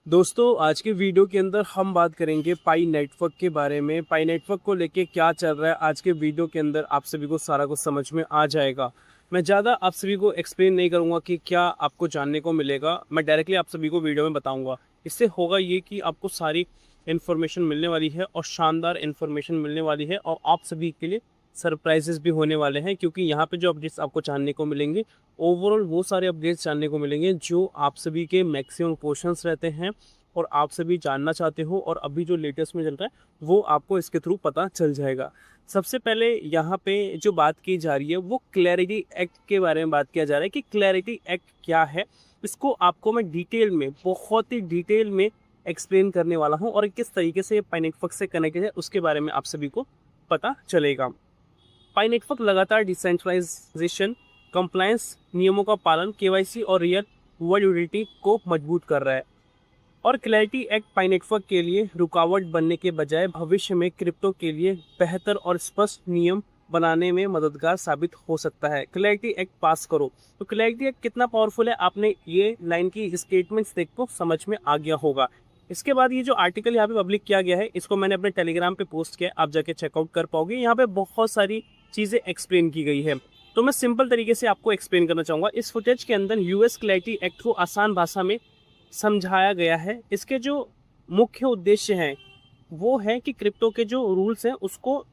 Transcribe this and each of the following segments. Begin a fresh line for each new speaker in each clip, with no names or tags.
दोस्तों आज के वीडियो के अंदर हम बात करेंगे पाई नेटवर्क के बारे में। पाई नेटवर्क को लेके क्या चल रहा है आज के वीडियो के अंदर आप सभी को सारा कुछ समझ में आ जाएगा। मैं ज़्यादा आप सभी को एक्सप्लेन नहीं करूँगा कि क्या आपको जानने को मिलेगा, मैं डायरेक्टली आप सभी को वीडियो में बताऊँगा। इससे होगा ये कि आपको सारी इन्फॉर्मेशन मिलने वाली है और शानदार इन्फॉर्मेशन मिलने वाली है और आप सभी के लिए सरप्राइजेस भी होने वाले हैं, क्योंकि यहाँ पे जो अपडेट्स आपको जानने को मिलेंगे ओवरऑल वो सारे अपडेट्स जानने को मिलेंगे जो आप सभी के मैक्सिमम क्वेश्चंस रहते हैं और आप सभी जानना चाहते हो और अभी जो लेटेस्ट में चल रहा है वो आपको इसके थ्रू पता चल जाएगा। सबसे पहले यहाँ पे जो बात की जा रही है वो क्लैरिटी एक्ट के बारे में बात किया जा रहा है कि क्लैरिटी एक्ट क्या है। इसको आपको मैं डिटेल में, बहुत ही डिटेल में एक्सप्लेन करने वाला हूँ और किस तरीके से पाई नेटवर्क से कनेक्टेड है उसके बारे में आप सभी को पता चलेगा। पाई नेटवर्क लगातार डिसेंट्रलाइजेशन, कंप्लायंस नियमों का पालन, केवाईसी और रियल वर्ल्ड यूटिलिटी को मजबूत कर रहा है और क्लैरिटी एक्ट पाई नेटवर्क के लिए रुकावट बनने के बजाय भविष्य में क्रिप्टो के लिए बेहतर और स्पष्ट नियम बनाने में मददगार साबित हो सकता है। क्लैरिटी एक्ट पास करो। तो क्लैरिटी एक्ट कितना पावरफुल है आपने ये लाइन की स्टेटमेंट्स देख को समझ में आ गया होगा। इसके बाद ये जो आर्टिकल यहाँ पे पब्लिक किया गया है इसको मैंने अपने टेलीग्राम पे पोस्ट किया, आप जाके चेकआउट कर पाओगे। यहाँ पे बहुत सारी चीज़ें एक्सप्लेन की गई है, तो मैं सिंपल तरीके से आपको एक्सप्लेन करना चाहूँगा। इस फुटेज के अंदर यूएस क्लैरिटी एक्ट को आसान भाषा में समझाया गया है। इसके जो मुख्य उद्देश्य हैं वो है कि क्रिप्टो के जो रूल्स हैं उसको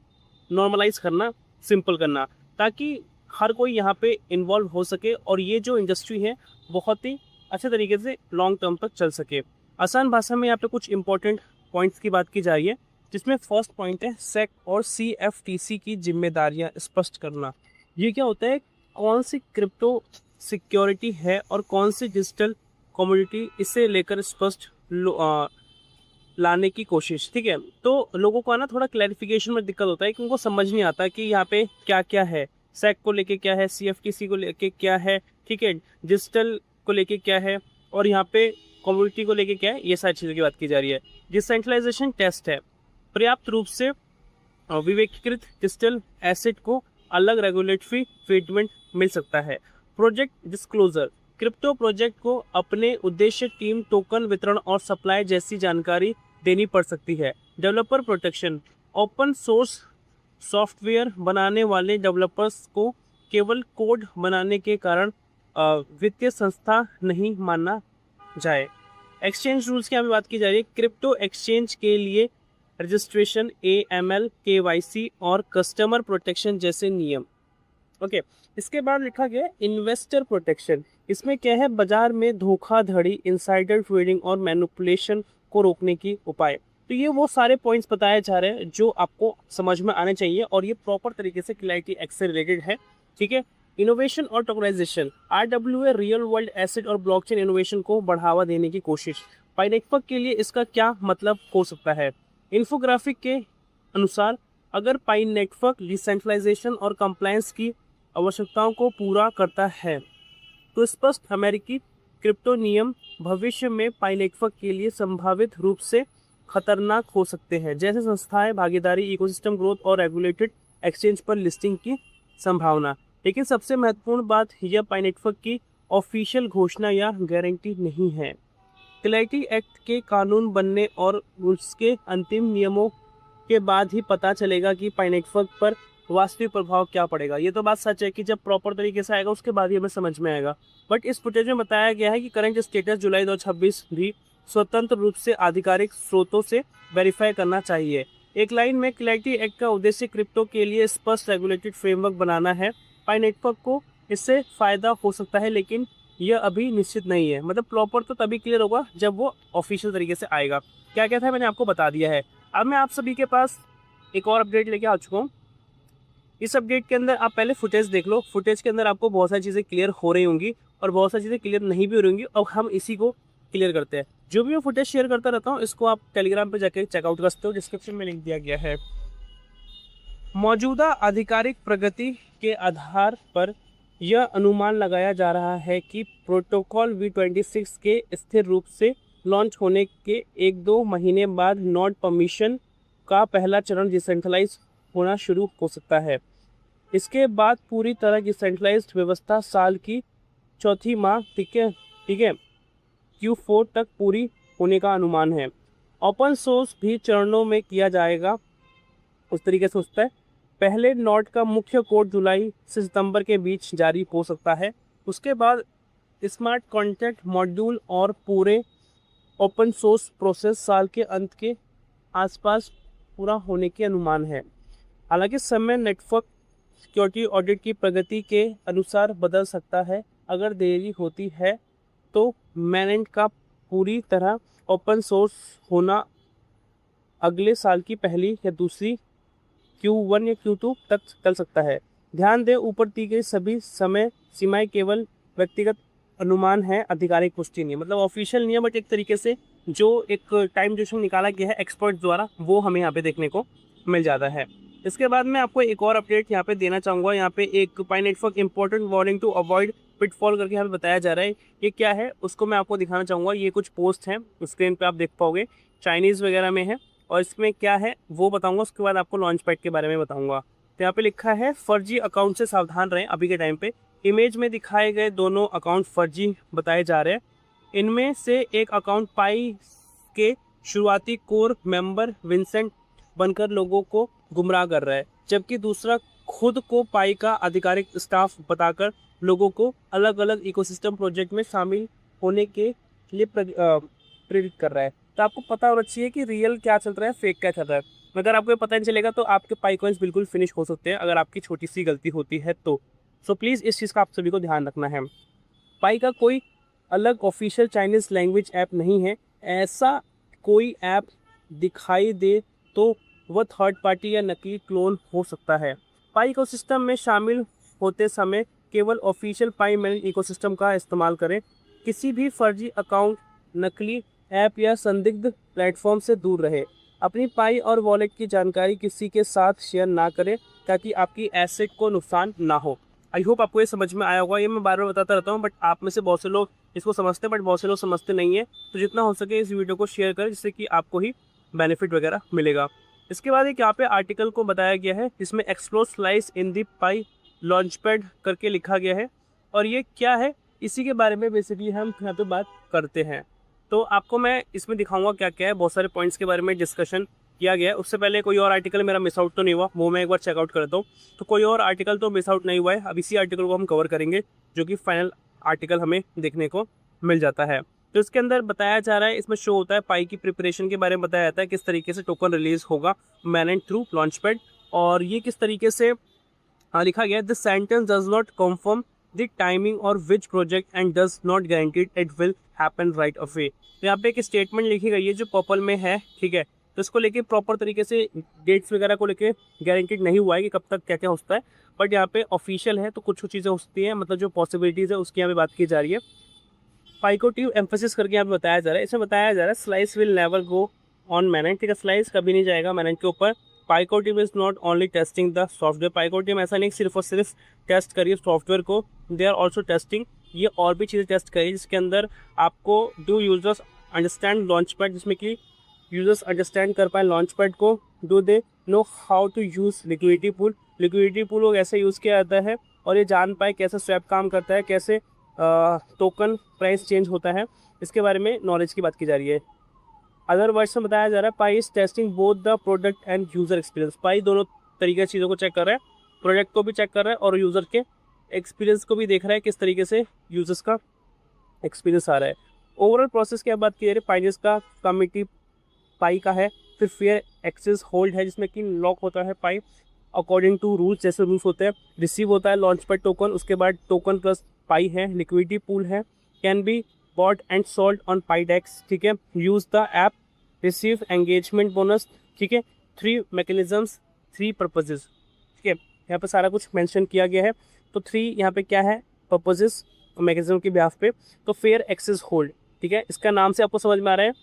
नॉर्मलाइज करना, सिंपल करना, ताकि हर कोई यहाँ पे इन्वॉल्व हो सके और ये जो इंडस्ट्री है बहुत ही अच्छे तरीके से लॉन्ग टर्म तक चल सके। आसान भाषा में यहाँ पे कुछ इंपॉर्टेंट पॉइंट्स की बात की जा रही है, जिसमें फर्स्ट पॉइंट है सेक और सीएफटीसी की जिम्मेदारियां स्पष्ट करना। ये क्या होता है, कौन सी क्रिप्टो सिक्योरिटी है और कौन सी डिजिटल कमोडिटी, इसे लेकर स्पष्ट लाने की कोशिश। ठीक है, तो लोगों को ना थोड़ा क्लैरिफिकेशन में दिक्कत होता है कि उनको समझ नहीं आता कि यहाँ पे क्या क्या है, सेक को लेके क्या है, सीएफटीसी को लेके क्या है, ठीक है, डिजिटल को लेके क्या है और यहाँ पे कम्युनिटी को लेके क्या है, ये सारी चीज़ों की बात की जा रही है। डिसेंट्रलाइजेशन टेस्ट है, पर्याप्त रूप से विवेकीकृत डिजिटल एसेट को अलग रेगुलेटरी ट्रीटमेंट मिल सकता है। प्रोजेक्ट डिस्क्लोजर, क्रिप्टो प्रोजेक्ट को अपने उद्देश्य, टीम, टोकन वितरण और सप्लाई जैसी जानकारी देनी पड़ सकती है। Developer protection, open source software बनाने वाले डेवलपर्स को केवल कोड बनाने के कारण वित्तीय संस्था नहीं माना जाए। एक्सचेंज रूल्स की यहाँ पे बात की जा रही है। क्रिप्टो एक्सचेंज के लिए रजिस्ट्रेशन, AML, KYC और कस्टमर प्रोटेक्शन जैसे नियम। ओके, इसके बाद लिखा गया इन्वेस्टर प्रोटेक्शन। इसमें क्या है, बाजार में धोखाधड़ी, इनसाइडर ट्रेडिंग और मैनिपुलेशन को रोकने की उपाय। तो ये वो सारे पॉइंट्स बताए जा रहे हैं जो आपको समझ में आने चाहिए और ये प्रॉपर तरीके से क्लैरिटी एक्ट से रिलेटेड है। ठीक है, इनोवेशन और tokenization, RWA real world asset और ब्लॉकचेन इनोवेशन को बढ़ावा देने की कोशिश। पाई नेटवर्क के लिए इसका क्या मतलब हो सकता है। इन्फोग्राफिक के अनुसार अगर पाई नेटवर्क डिसेंट्रलाइजेशन और कंप्लायंस की आवश्यकताओं को पूरा करता है तो स्पष्ट अमेरिकी क्रिप्टो नियम भविष्य में पाई नेटवर्क के लिए संभावित रूप से खतरनाक हो सकते हैं, जैसे संस्थाएं, भागीदारी, इकोसिस्टम ग्रोथ और रेगुलेटेड एक्सचेंज पर लिस्टिंग की संभावना। लेकिन सबसे महत्वपूर्ण बात, यह पाई नेटवर्क की ऑफिशियल घोषणा या गारंटी नहीं है। क्लैरिटी एक्ट के कानून बनने और उसके अंतिम नियमों के बाद ही पता चलेगा कि पाई नेटवर्क पर वास्तविक प्रभाव क्या पड़ेगा। ये तो बात सच है कि जब प्रॉपर तरीके से आएगा उसके बाद ही हमें समझ में आएगा। बट इस फुटेज में बताया गया है कि करंट स्टेटस जुलाई 2026 भी स्वतंत्र रूप से आधिकारिक स्रोतों से वेरीफाई करना चाहिए। एक लाइन में, क्लैरिटी एक्ट का उद्देश्य क्रिप्टो के लिए स्पष्ट रेगुलेटेड फ्रेमवर्क बनाना है। पाई नेटवर्क को इससे फायदा हो सकता है लेकिन यह अभी निश्चित नहीं है। मतलब प्रॉपर तो तभी क्लियर होगा जब वो ऑफिशियल तरीके से आएगा। क्या क्या था मैंने आपको बता दिया है। अब मैं आप सभी के पास एक और अपडेट लेके आ चुका हूँ। इस अपडेट के अंदर आप पहले फुटेज देख लो। फुटेज के अंदर आपको बहुत सारी चीज़ें क्लियर हो रही होंगी और बहुत सारी चीज़ें क्लियर नहीं भी हो रही होंगी और हम इसी को क्लियर करते हैं। जो भी मैं फुटेज शेयर करता रहता हूँ इसको आप टेलीग्राम पे जाके चेकआउट कर सकते हो, डिस्क्रिप्शन में लिंक दिया गया है। मौजूदा आधिकारिक प्रगति के आधार पर यह अनुमान लगाया जा रहा है कि प्रोटोकॉल V26 के स्थिर रूप से लॉन्च होने के 1-2 महीने बाद नोड परमिशन का पहला चरण डिसेंट्रलाइज होना शुरू हो सकता है। इसके बाद पूरी तरह डिसेंट्रलाइज्ड व्यवस्था साल की चौथी माह, ठीक है, Q4 तक पूरी होने का अनुमान है। ओपन सोर्स भी चरणों में किया जाएगा, उस तरीके से होता है। पहले नोड का मुख्य कोड जुलाई से सितंबर के बीच जारी हो सकता है। उसके बाद स्मार्ट कॉन्ट्रैक्ट मॉड्यूल और पूरे ओपन सोर्स प्रोसेस साल के अंत के आसपास पूरा होने के अनुमान है। हालांकि समय नेटवर्क सिक्योरिटी ऑडिट की प्रगति के अनुसार बदल सकता है। अगर देरी होती है तो मैनेंट का पूरी तरह ओपन सोर्स होना अगले साल की पहली या दूसरी Q1 या Q2 तक चल सकता है। ध्यान दें, ऊपर दी गई सभी समय सीमाएं केवल व्यक्तिगत अनुमान है, आधिकारिक पुष्टि नहीं है। मतलब ऑफिशियल नहीं है, बट एक तरीके से जो एक टाइम ड्यूरेशन निकाला गया है एक्सपर्ट द्वारा, वो हमें यहाँ पे देखने को मिल जाता है। इसके बाद मैं आपको एक और अपडेट यहाँ पे देना चाहूँगा। यहाँ पे एक Pi Network important warning to avoid pitfall करके यहाँ पे बताया जा रहा है। ये क्या है उसको मैं आपको दिखाना चाहूँगा। ये कुछ पोस्ट हैं, स्क्रीन पे आप देख पाओगे, चाइनीज़ वगैरह में है, और इसमें क्या है वो बताऊंगा। उसके बाद आपको लॉन्च पैड के बारे में बताऊंगा। तो यहाँ पे लिखा है फर्जी अकाउंट से सावधान रहें। अभी के टाइम पे इमेज में दिखाए गए दोनों अकाउंट फर्जी बताए जा रहे हैं। इनमें से एक अकाउंट पाई के शुरुआती कोर मेंबर विंसेंट बनकर लोगों को गुमराह कर रहा है, जबकि दूसरा खुद को पाई का आधिकारिक स्टाफ बताकर लोगों को अलग अलग इकोसिस्टम प्रोजेक्ट में शामिल होने के लिए प्रेरित कर रहा है। तो आपको पता होना चाहिए कि रियल क्या चल रहा है, फेक क्या चल रहा है। अगर आपको पता नहीं चलेगा तो आपके पाई कॉइन्स बिल्कुल फिनिश हो सकते हैं, अगर आपकी छोटी सी गलती होती है तो। सो प्लीज़ इस चीज़ का आप सभी को ध्यान रखना है। पाई का कोई अलग ऑफिशियल चाइनीज़ लैंग्वेज ऐप नहीं है। ऐसा कोई ऐप दिखाई दे तो वह थर्ड पार्टी या नकली क्लोन हो सकता है। पाई इकोसिस्टम में शामिल होते समय केवल ऑफिशियल पाई मैनेज इकोसिस्टम का इस्तेमाल करें। किसी भी फर्जी अकाउंट, नकली ऐप या संदिग्ध प्लेटफॉर्म से दूर रहे। अपनी पाई और वॉलेट की जानकारी किसी के साथ शेयर ना करें ताकि आपकी एसेट को नुकसान ना हो। आई होप आपको ये समझ में आया होगा। ये मैं बार बार बताता रहता हूँ, बट आप में से बहुत से लोग इसको समझते हैं, बट बहुत से लोग समझते नहीं है। तो जितना हो सके इस वीडियो को शेयर करें, जिससे कि आपको ही बेनिफिट वगैरह मिलेगा। इसके बाद एक यहाँ पे आर्टिकल को बताया गया है, जिसमें एक्सप्लोर स्लाइस इन दी पाई लॉन्चपैड करके लिखा गया है। और ये क्या है, इसी के बारे में बेसिकली हम यहाँ पे बात करते हैं। तो आपको मैं इसमें दिखाऊंगा क्या क्या है। बहुत सारे पॉइंट्स के बारे में डिस्कशन किया गया है। उससे पहले कोई और आर्टिकल मेरा मिस आउट तो नहीं हुआ, वो मैं एक बार चेकआउट करता हूँ। तो कोई और आर्टिकल तो मिस आउट नहीं हुआ है। अब इसी आर्टिकल को हम कवर करेंगे, जो कि फाइनल आर्टिकल हमें देखने को मिल जाता है। तो इसके अंदर बताया जा रहा है, इसमें शो होता है पाई की प्रिपरेशन के बारे में बताया जाता है, किस तरीके से टोकन रिलीज होगा मैनेज थ्रू लॉन्चपैड। और ये किस तरीके से लिखा गया है, this sentence does not confirm the timing और which project and does not guaranteed it will happen right away. तो यहाँ पे एक स्टेटमेंट लिखी गई है जो पर्पल में है, ठीक है। तो इसको लेके प्रॉपर तरीके से डेट्स वगैरह को लेके गारंटीड नहीं हुआ है कि कब तक क्या क्या होता है, बट यहाँ पे ऑफिशियल है तो कुछ चीज़ें हो सकती हैं, मतलब जो पॉसिबिलिटीज़ है उसकी यहाँ पे बात की जा रही है। पाइकोटिव एम्फेसिस करके यहाँ पे बताया जा रहा है। इसमें बताया जा रहा है slice will never go on mainnet, ठीक है। स्लाइस कभी नहीं जाएगा मैनेज के ऊपर। Pi Core Team is not only testing the software. Pi Core Team ऐसा नहीं सिर्फ और सिर्फ टेस्ट करिए सॉफ्टवेयर को, दे आर ऑल्सो टेस्टिंग, ये और भी चीज़ें टेस्ट करिए जिसके अंदर आपको do users understand launch pad, जिसमें कि यूजर्स अंडरस्टैंड कर पाए लॉन्च पैड को। Do they know how to use liquidity pool, liquidity pool को कैसे यूज़ किया जाता है, और ये जान पाए कैसे स्वैप काम करता है, कैसे टोकन प्राइस चेंज होता है, इसके बारे में नॉलेज की बात की जा रही है। अदर वर्ड्स में बताया जा रहा है Pi is testing both the product and user experience. Pi दोनों तरीके से चीज़ों को चेक कर रहा है, प्रोडक्ट को भी चेक कर रहा है और यूज़र के एक्सपीरियंस को भी देख रहा है, किस तरीके से यूजर्स का एक्सपीरियंस आ रहा है। ओवरऑल प्रोसेस की बात की जा रही है, फाइनेंस का कमिटी पाई का है, फिर फेयर एक्सेस होल्ड है जिसमें कि लॉक होता है पाई अकॉर्डिंग टू रूल्स, जैसे रूल्स होते हैं। रिसीव होता है लॉन्च पैड टोकन, उसके बाद टोकन प्लस पाई है। लिक्विडिटी पूल है, can be bought and sold on Pi DEX, ठीक है। Use the app, receive engagement bonus, ठीक है। 3 मैकेनिज्म्स 3 पर्पजेज, ठीक है। यहाँ पे सारा कुछ मेंशन किया गया है। तो 3 यहाँ पे क्या है पर्पजेज मैकेनिज्म के बिहाफ पे। तो फेयर एक्सेस होल्ड, ठीक है, इसका नाम से आपको समझ में आ रहा है,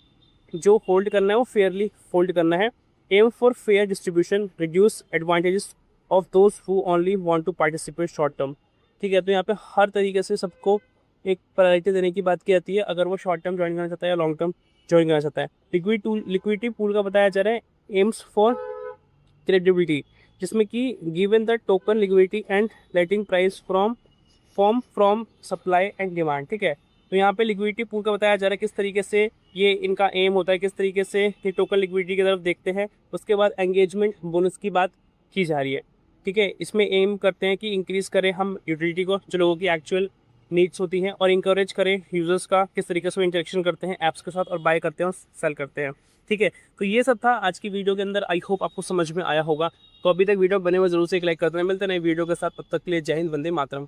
जो होल्ड करना है वो फेयरली होल्ड करना है। Aim for fair distribution, reduce advantages of those who only want to participate short term, ठीक है। तो यहाँ पे हर तरीके से सबको एक प्रायोरिटी देने की बात की जाती है, अगर वो शॉर्ट टर्म ज्वाइन करना चाहता है या लॉन्ग टर्म ज्वाइन करना चाहता है। लिक्विडिटी पूल का बताया जा रहा है, एम्स फॉर क्रेडिबिलिटी, जिसमें कि given the token liquidity and letting price from supply and demand, ठीक है। तो यहाँ पे लिक्विडिटी पूल का बताया जा रहा है किस तरीके से ये इनका एम होता है, किस तरीके से ये टोकन लिक्विडिटी की तरफ देखते हैं। उसके बाद एंगेजमेंट बोनस की बात की जा रही है, ठीक है। इसमें एम करते हैं कि इंक्रीज़ करें हम यूटिलिटी को जो लोगों की एक्चुअल नीड्स होती हैं, और इंकरेज करें यूज़र्स का किस तरीके से वो इंटरेक्शन करते हैं ऐप्स के साथ और बाय करते हैं और सेल करते हैं, ठीक है। तो ये सब था आज की वीडियो के अंदर। आई होप आपको समझ में आया होगा। तो अभी तक वीडियो बने हुए जरूर से एक लाइक करते हैं। मिलते हैं नए वीडियो के साथ, तब तक के लिए जय हिंद, वंदे मातरम।